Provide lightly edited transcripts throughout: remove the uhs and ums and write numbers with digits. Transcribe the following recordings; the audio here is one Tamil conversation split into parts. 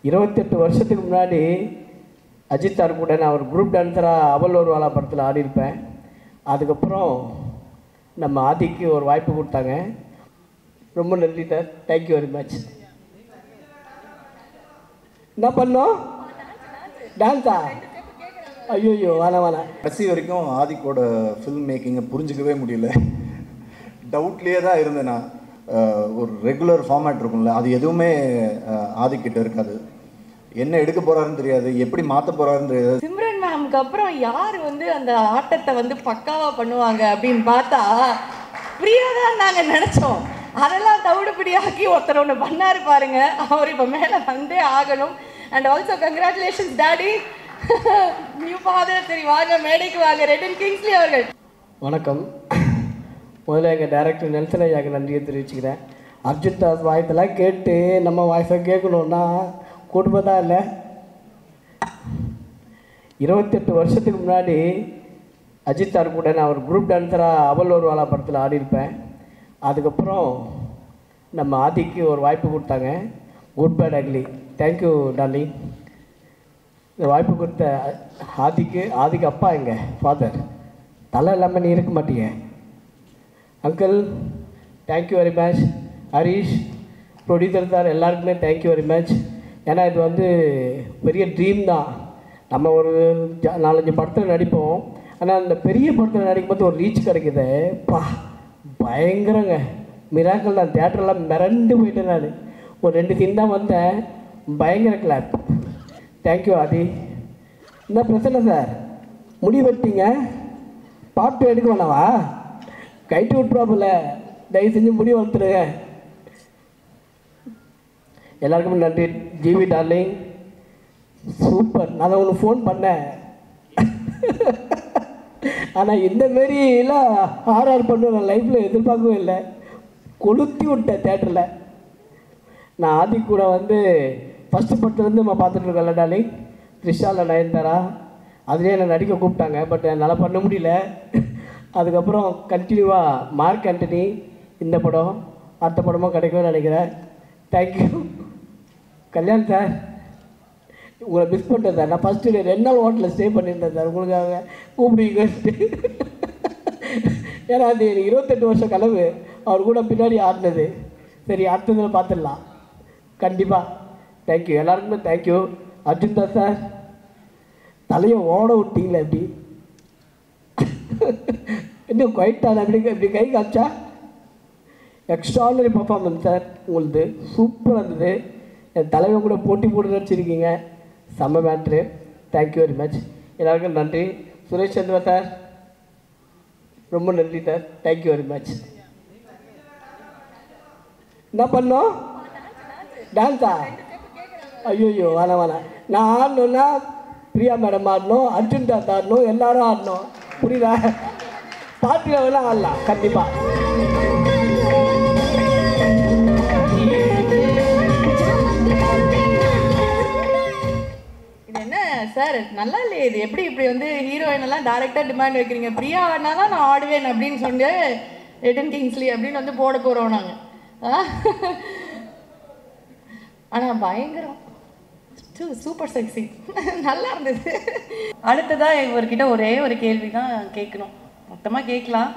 28 வருஷத்துக்கு முன்னாடி அஜித் சார் கூட நான் ஒரு குரூப் டான்ஸராக அவள் ஒரு வாழா படத்தில் ஆடிருப்பேன். அதுக்கப்புறம் நம்ம ஆதிக்கு ஒரு வாய்ப்பு கொடுத்தாங்க. ரொம்ப நன்றி சார், தேங்க்யூ வெரி மச். என்ன பண்ணோம்? டான்ஸா? ஐயோ வேணாம். கடைசி வரைக்கும் ஆதிக்கோட ஃபில்ம் மேக்கிங்கை புரிஞ்சிக்கவே முடியல. டவுட்லேயே தான் இருந்தேன் நான். ஒரு ரெகுலர் ஃபார்மேட் இருக்கும்ல, அது எதுவுமே ஆதிக்கிட்ட இருக்காது. என்ன எடுக்க போகிறாருன்னு தெரியாது, எப்படி மாற்ற போகிறாருன்னு தெரியாது. சிம்ரன் மேம்க்கு அப்புறம் யார் அந்த ஆட்டத்தை பக்காவாக பண்ணுவாங்க அப்படின்னு பார்த்தா பிரியா தான் நாங்கள் நினச்சோம். அதெல்லாம் தவிடுபடியாக்கி ஒருத்தர் ஒன்று பண்ணாரு பாருங்க. அவர் இப்போ மேலே வந்தே ஆகணும். And also congratulations daddy, new father. சரி வாங்க மேடைக்கு வாங்க, ரெடன் கிங்ஸ்லி அவர்கள். வணக்கம். முதல்ல எங்கள் டைரக்டர் நெல்சன் ஐயாவுக்கு நன்றியை தெரிவிச்சுக்கிறேன். அர்ஜுன் தாஸ் வாய்ஸெல்லாம் கேட்டு நம்ம வாய்ஸை கேட்கணுன்னா குடும்பம் தான் இல்லை. 28 வருஷத்துக்கு முன்னாடி அஜித் சார் கூட நான் ஒரு குரூப் டான்ஸராக அவள் ஒரு வாழா படத்தில் ஆடிருப்பேன். அதுக்கப்புறம் நம்ம ஆதிக்கு ஒரு வாய்ப்பு கொடுத்தாங்க, good bad ugly. Thank you darling. இந்த வாய்ப்பு கொடுத்த ஆதிக்கு அப்பா எங்கள் ஃபாதர், தலை இல்லாமல் நீ இருக்க மாட்டீங்க uncle. Thank you very much. Harish producer sir எல்லாருக்குமே தேங்க்யூ வெரி மச். ஏன்னா இது பெரிய ட்ரீம் தான். நம்ம ஒரு 4-5 படத்தில் நடிப்போம், ஆனால் அந்த பெரிய படத்தில் நடிக்கும்போது ஒரு ரீச் கிடைக்குது. பயங்கரங்க, மிராக்கள் தான். தியேட்டரெல்லாம் மிரண்டு போயிட்டேன் நான். ஒரு 2 சீன் தான் வந்தேன், பயங்கர கிளாப். தேங்க்யூ ஆதி. என்ன பிரச்சனை சார், முடி வெட்டிங்க, பாட்டு எடுக்க வேணாவா? கைட்டு விட்டுருவாப்புல, தயவு செஞ்சு முடி வளர்த்துருங்க. எல்லாருக்குமே நன்றி. GV darling super. நான் உங்களுக்கு ஃபோன் பண்ணேன், ஆனால் இந்தமாரிலாம் ஆர்ஆர் பண்ண நான் லைஃப்பில் எதிர்பார்க்கவே இல்லை. கொளுத்தி விட்டேன் தேட்டரில். நான் ஆதி கூட ஃபஸ்ட்டு படத்துலேருந்து நம்ம பார்த்துட்டு இருக்கோம்ல டார்லிங், த்ரிஷாவில் நயன்தாரா, அதுலேயே என்னை நடிக்க கூப்பிட்டாங்க. பட் என்னால் பண்ண முடியல. அதுக்கப்புறம் கண்டினியூவாக மார்க் ஆண்டனி, இந்த படம் அடுத்த படமும் கிடைக்கும்னு நினைக்கிறேன். தேங்க்யூ. கல்யாண் சார், உங்களை மிஸ் பண்ணிட்டேன் சார். நான் ஃபஸ்ட்டு 2 நாள் ஹோட்டலில் ஸ்டே பண்ணியிருந்தேன் சார், உங்களுக்காக கூப்பிடுவீங்க. ஏன்னா அது 28 வருஷம் கனவு அவர் கூட பின்னாடி ஆடினது. சரி, அடுத்ததில் பார்த்துடலாம் கண்டிப்பாக. தேங்க்யூ எல்லாருக்குமே தேங்க்யூ. அர்ஜுன் தாஸ் சார், தலையை ஓட விட்டீங்களே எப்படி, இன்னும் குவைட்டான இப்படி கை காமிச்சா. எக்ஸ்ட்ரானரி பர்ஃபார்மன்ஸ் சார் உங்களுது, சூப்பராக இருந்தது. என் தலைவன் கூட போட்டி போட்டு நடிச்சிருக்கீங்க, செம்ம மேட்ரு. Thank you very much. எல்லாருக்கும் நன்றி. சுரேஷ் சந்திரா சார் ரொம்ப நன்றி சார், தேங்க்யூ வெரி மச். என்ன பண்ணோம்? டான்ஸா? ஐயோ வேணாம். நான் ஆடணுன்னா பிரியா மேடம் ஆடணும், அர்ஜுன் தாஸ் ஆடணும், எல்லாரும் ஆடணும். புரியுதா? பார்ட்டியில் வேணால் ஆடலாம் கண்டிப்பாக. இது என்ன சார், நல்லா இல்லையே இது. எப்படி இப்படி ஹீரோயின் எல்லாம் டைரெக்டாக டிமாண்ட் வைக்கிறீங்க? பிரியா ஆடினாதான் நான் ஆடுவேன் அப்படின்னு சொல்லி ரெடன் கிங்ஸ்லி அப்படின்னு போட போகிறோம் நாங்கள். ஆனால் பயங்கரம், சூப்பர் செக்ஸி, நல்லா இருந்தது. அடுத்ததாக இவர்கிட்ட ஒரே ஒரு கேள்வி தான் கேட்கணும், மொத்தமாக கேட்கலாம்.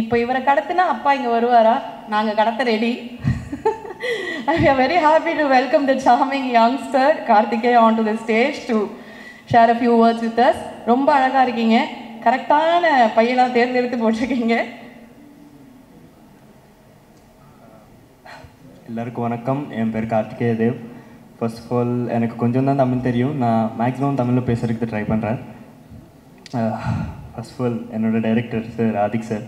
இப்போ இவரை கடத்தினா அப்பா இங்கே வருவாரா? நாங்கள் கடத்த ready. I am very happy to welcome the charming youngster Karthikeya onto the stage to share a few words with us. ரொம்ப அழகாக இருக்கீங்க, கரெக்டான பையனாக தேர்ந்தெடுத்து போட்டிருக்கீங்க. எல்லாருக்கும் வணக்கம். என் பேர் Karthikeya Dev. First of all எனக்கு கொஞ்சம் தான் தமிழ் தெரியும், நான் மேக்ஸிமம் தமிழில் பேசுகிறதுக்கு ட்ரை பண்ணுறேன். ஃபர்ஸ்ட் ஆஃப் ஆல் என்னோடய director sir Adhik sir,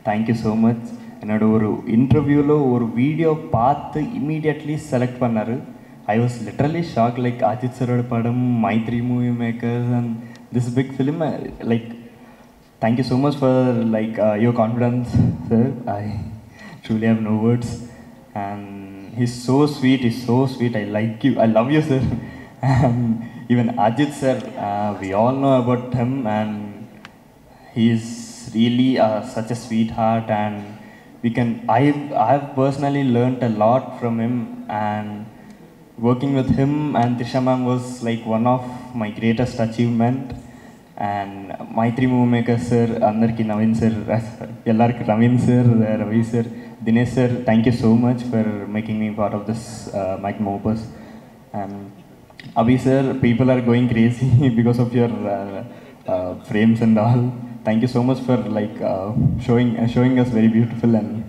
thank you so much. என்னோடய ஒரு இன்டர்வியூவில் ஒரு வீடியோ பார்த்து இம்மீடியட்லி செலக்ட் பண்ணார். I was literally shock. Like Ajith சரோட படம், Mythri movie makers and this big film. Like thank you so much for like your confidence sir. I truly have no words. And he's so sweet, I like you, I love you sir. And even Ajit sir, we all know about him, and he is really such a sweetheart, and I've personally learnt a lot from him. And working with him and Trisha ma'am was like one of my greatest achievement. And Maitri Movie Maker sir, Andarki Naveen sir, Ellarku Naveen sir, Ravi sir, Dinesh sir, thank you so much for making me part of this magnum opus. And Abhi sir, people are going crazy because of your frames and all. Thank you so much for like showing us very beautiful, and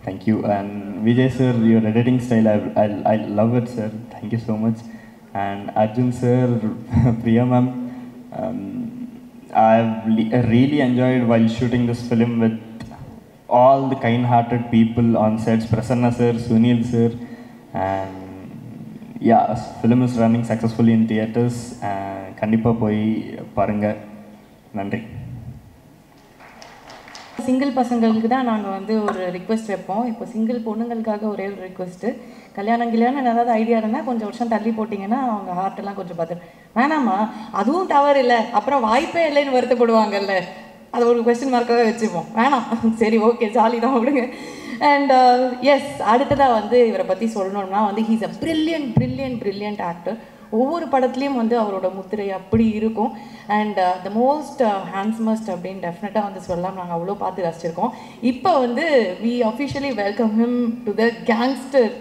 thank you. And Vijay sir, your editing style, I love it sir. Thank you so much. And Arjun sir, Priya ma'am, I've really enjoyed while shooting this film with all the kind-hearted people on sets. Prasanna sir, Sunil sir, and yeah, film is running successfully in theaters. Kandipa poi parunga. Nandri. Single பசங்களுக்கு தான் நாங்கள் வந்து ஒரு ரிக்வெஸ்ட் வைப்போம். இப்போ சிங்கிள் பொண்ணுங்களுக்காக ஒரே ஒரு ரிக்வெஸ்ட்டு, கல்யாணம் ஏதாவது ஐடியா இருந்தால் கொஞ்சம் வருஷம் தள்ளி போட்டிங்கன்னா அவங்க ஹார்ட்டெல்லாம் கொஞ்சம் பார்த்து வேணாமா, அதுவும் தவறு இல்லை, அப்புறம் வாய்ப்பே இல்லைன்னு வருத்தப்படுவாங்கல்ல, அது ஒரு கொஸ்டின் மார்க்காகவே வச்சுப்போம். வேணாம், சரி ஓகே ஜாலி தான் விடுங்க. அண்ட் எஸ், அடுத்ததாக வந்து இவரை பற்றி சொல்லணும்னா வந்து ஹீஸ் அ பிரில்லியன்ட் ஆக்டர். ஒவ்வொரு படத்துலேயும் வந்து அவரோட முத்திரை அப்படி இருக்கும். அண்ட் த மோஸ்ட் ஹேண்ட்ஸமஸ்ட் அப்படின்னு டெஃபினட்டாக வந்து சொல்லலாம். நாங்கள் அவ்வளோ பார்த்து ரசிச்சிருக்கோம். இப்போ வந்து we officially welcome him to the gangster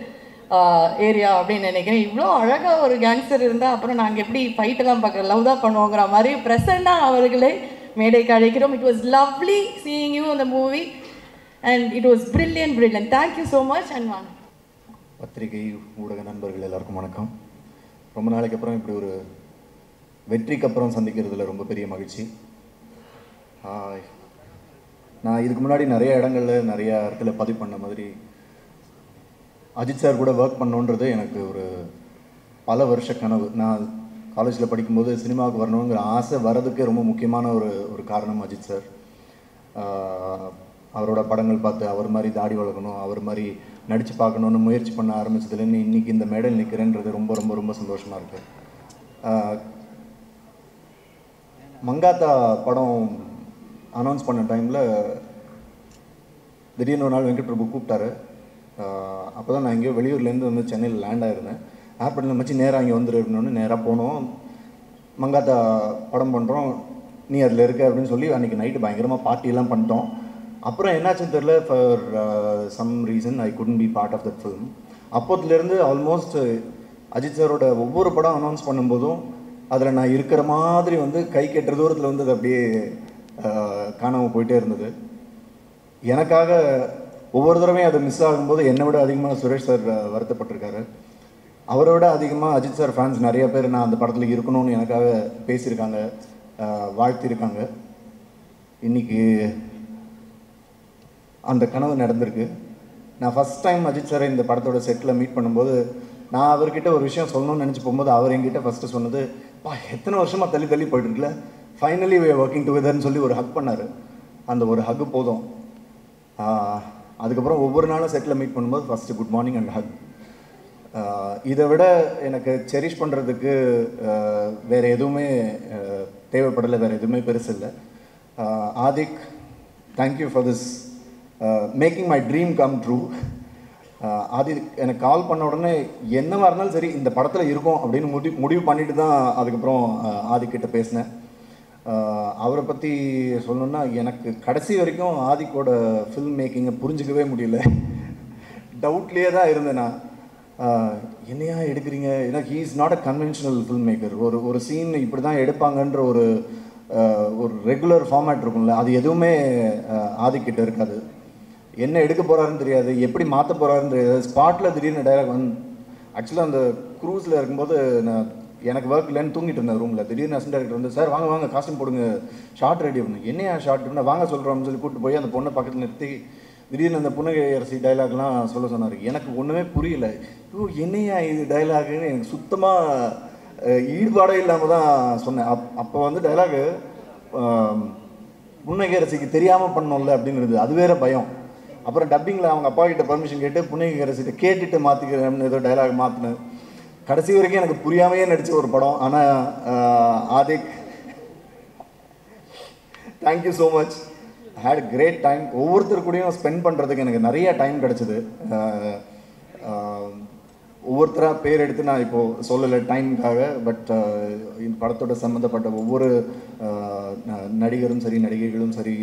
area அப்படின்னு நினைக்கிறேன். இவ்வளோ அழகாக ஒரு கேங்ஸ்டர் இருந்தால் அப்புறம் நாங்கள் எப்படி ஃபைட்டெல்லாம் பார்க்குறோம், லவ் தான் பண்ணுவோங்கிற மாதிரி பிரசன்னாக அவர்களே மேடைக்கு அழைக்கிறோம். It was lovely seeing you இந்த movie and it was brilliant. Thank you so much. And வாங்க. பத்திரிகை ஊடக நண்பர்கள் எல்லாருக்கும் வணக்கம். ரொம்ப நாளைக்கு அப்புறம் இப்படி ஒரு வெற்றிக்கு அப்புறம் சந்திக்கிறதுல ரொம்ப பெரிய மகிழ்ச்சி. நான் இதுக்கு முன்னாடி நிறைய இடத்துல பதிவு பண்ண மாதிரி அஜித் சார் கூட ஒர்க் பண்ணோன்றது எனக்கு ஒரு பல வருஷ கனவு. நான் காலேஜில் படிக்கும்போது சினிமாவுக்கு வரணுங்கிற ஆசை வரதுக்கு ரொம்ப முக்கியமான ஒரு காரணம் அஜித் சார். அவரோட படங்கள் பார்த்து அவர் மாதிரி தாடி வளர்க்கணும், அவர் மாதிரி நடித்து பார்க்கணுன்னு முயற்சி பண்ண ஆரம்பிச்சதுலேருந்து இன்றைக்கி இந்த மேடையில் நிற்கிறேன்றது ரொம்ப ரொம்ப ரொம்ப சந்தோஷமாக இருக்குது. மங்காத்தா படம் அனௌன்ஸ் பண்ண டைமில் திடீர்னு ஒரு நாள் வெங்கட் பிரபு கூப்பிட்டாரு. அப்போ தான் நான் எங்கேயோ வெளியூர்லேருந்து வந்து சென்னையில் லேண்ட் ஆகிருந்தேன். ஏர்போர்ட்டில் வச்சு நேராக இங்கே வந்துருக்கணுன்னு நேராக போனோம். மங்காத்தா படம் பண்ணுறோம், நீ அதில் இருக்க அப்படின்னு சொல்லி அன்றைக்கி நைட்டு பயங்கரமாக பார்ட்டியெல்லாம் பண்ணிட்டோம். அப்புறம் என்னாச்சுன்னு தெரில, for some reason I couldn't be part of that film. அப்போதுலேருந்து ஆல்மோஸ்ட் அஜித் சாரோட ஒவ்வொரு படம் அனௌன்ஸ் பண்ணும்போதும் அதில் நான் இருக்கிற மாதிரி வந்து கை கெட்டுற தூரத்தில் வந்து அது அப்படியே காணாமல் போயிட்டே இருந்தது. எனக்காக ஒவ்வொரு தடவையும் அது மிஸ் ஆகும்போது என்னை விட அதிகமாக சுரேஷ் சார் வருத்தப்பட்டிருக்காரு. அவரை விட அதிகமாக அஜித் சார் ஃபேன்ஸ் நிறைய பேர் நான் அந்த படத்தில் இருக்கணும்னு எனக்காக பேசியிருக்காங்க, வாழ்த்திருக்காங்க. இன்றைக்கி அந்த கனவு நடந்திருக்கு. நான் ஃபஸ்ட் டைம் அஜித் சாரை இந்த படத்தோட செட்டில் மீட் பண்ணும்போது நான் அவர்கிட்ட ஒரு விஷயம் சொல்லணும்னு நினச்சி போகும்போது அவர் என்கிட்ட ஃபஸ்ட்டு சொன்னது, எத்தனை வருஷமாக தள்ளி போயிட்டுருக்குல, ஃபைனலி வே ஒர்க்கிங் டுகெதர்னு சொல்லி ஒரு ஹக் பண்ணார். அந்த ஒரு ஹக்கு போதும். அதுக்கப்புறம் ஒவ்வொரு நாளும் செட்டில் மீட் பண்ணும்போது first good morning and Haq. இதை விட எனக்கு செரிஷ் பண்ணுறதுக்கு வேறு எதுவுமே தேவைப்படலை, வேறு எதுவுமே பெருசு இல்லை. Adhik, thank you for this making my dream come true. Adhik எனக்கு கால் பண்ண உடனே என்னவாக இருந்தாலும் சரி இந்த படத்தில் இருக்கும் அப்படின்னு முடிவு பண்ணிட்டு தான் அதுக்கப்புறம் ஆதிக்கிட்ட பேசினேன். அவரை பற்றி சொல்லணுன்னா எனக்கு கடைசி வரைக்கும் ஆதிக்கோட ஃபில்ம் மேக்கிங்கை புரிஞ்சிக்கவே முடியல. டவுட்லேயே தான் இருந்தேன் நான். என்னையா எடுக்கிறீங்க, ஏன்னா he is not a conventional film maker. ஒரு சீன் இப்படி தான் எடுப்பாங்கன்ற ஒரு ரெகுலர் ஃபார்மேட் இருக்கும்ல, அது எதுவுமே ஆதிக்கிட்ட இருக்காது. என்ன எடுக்க போகிறாருன்னு தெரியாது, எப்படி மாற்ற போகிறாருன்னு தெரியாது. ஸ்பாட்டில் திடீர்னு டைலாக் வந்து ஆக்சுவலாக அந்த க்ரூஸில் இருக்கும்போது நான் எனக்கு ஒர்க் இல்லைன்னு தூங்கிட்டு இருந்தேன் ரூமில். திடீர்னு அசிஸ்டன்ட் டைரக்டர் வந்து, சார் வாங்க காஸ்டியூம் போடுங்க, ஷார்ட் ரெடி பண்ணு. என்னையா ஷார்ட் நான் வாங்க சொல்கிறோம்னு சொல்லி கூப்பிட்டு போய் அந்த பொண்ணை பக்கத்தில் நிறுத்தி திடீர்னு அந்த புன்னகை அரசி டைலாக்லாம் சொல்ல சொன்னார். எனக்கு ஒன்றுமே புரியல. என்னையா இது டைலாகுன்னு எனக்கு சுத்தமாக ஈடுபாடே இல்லாமல் தான் சொன்னேன். அப்போ வந்து டைலாகு புன்னகை அரசிக்கு தெரியாமல் பண்ணோம்ல அப்படின்னு இருந்தது, அது வேறு பயம். அப்புறம் டப்பிங்கில் அவங்க அப்பா கிட்ட பர்மிஷன் கேட்டு புன்னகை அரசிட்ட கேட்டுட்டு மாற்றிக்கிறேன்னு ஏதோ டைலாக் மாற்றினேன். கடைசி வரைக்கும் எனக்கு புரியாமையே நடித்த ஒரு படம். ஆனால் Adhik, thank you so much. Had great time. ஒவ்வொருத்தர் கூடயும் ஸ்பெண்ட் பண்ணுறதுக்கு எனக்கு நிறைய டைம் கிடச்சிது. ஒவ்வொருத்தராக பேர் எடுத்து நான் இப்போது சொல்லலை டைமுக்காக. பட் இந்த படத்தோட சம்மந்தப்பட்ட ஒவ்வொரு நடிகரும் சரி, நடிகைகளும் சரி,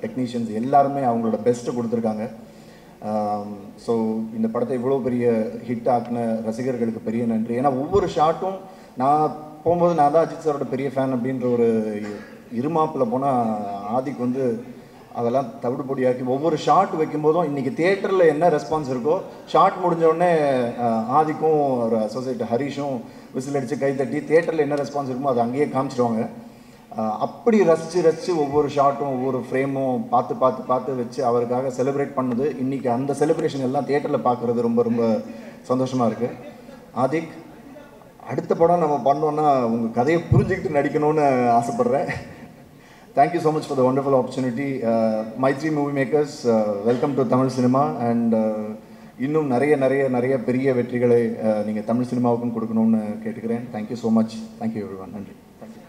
டெக்னீஷியன்ஸ் எல்லாருமே அவங்களோட பெஸ்ட்டை கொடுத்துருக்காங்க. ஸோ இந்த படத்தை இவ்வளோ பெரிய ஹிட் ஆக்கின ரசிகர்களுக்கு பெரிய நன்றி. ஏன்னா ஒவ்வொரு ஷாட்டும் நான் போகும்போது நான் தான் அஜித் சாரோட பெரிய ஃபேன் அப்படின்ற ஒரு இருமாப்பில் போனால் ஆதிக்கு வந்து அதெல்லாம் தவிடுபொடியாக்கி ஒவ்வொரு ஷாட் வைக்கும்போதும் இன்றைக்கி தியேட்டரில் என்ன ரெஸ்பான்ஸ் இருக்கோ ஷாட் முடிஞ்சோடனே ஆதிக்கும் ஒரு அசோசியேட் ஹரிஷும் விசில் அடித்து கைத்தட்டி தியேட்டரில் என்ன ரெஸ்பான்ஸ் இருக்குமோ அதை அங்கேயே காமிச்சிடுவாங்க. அப்படி ரசித்து ஒவ்வொரு ஷாட்டும் ஒவ்வொரு ஃப்ரேமும் பார்த்து வச்சு அவருக்காக செலிப்ரேட் பண்ணது இன்றைக்கி அந்த செலிப்ரேஷன் எல்லாம் தியேட்டரில் பார்க்குறது ரொம்ப ரொம்ப சந்தோஷமாக இருக்குது. ஆதிக், அடுத்த படம் நம்ம பண்ணோன்னா உங்கள் கதையை புரிஞ்சுக்கிட்டு நடிக்கணும்னு ஆசைப்பட்றேன். Thank you so much for the wonderful opportunity. Mythri movie Makers, welcome to Tamil cinema. And இன்னும் நிறைய பெரிய வெற்றிகளை நீங்கள் தமிழ் சினிமாவுக்கும் கொடுக்கணும்னு கேட்டுக்கிறேன். Thank you so much. Thank you everyone. நன்றி. தேங்க்யூ.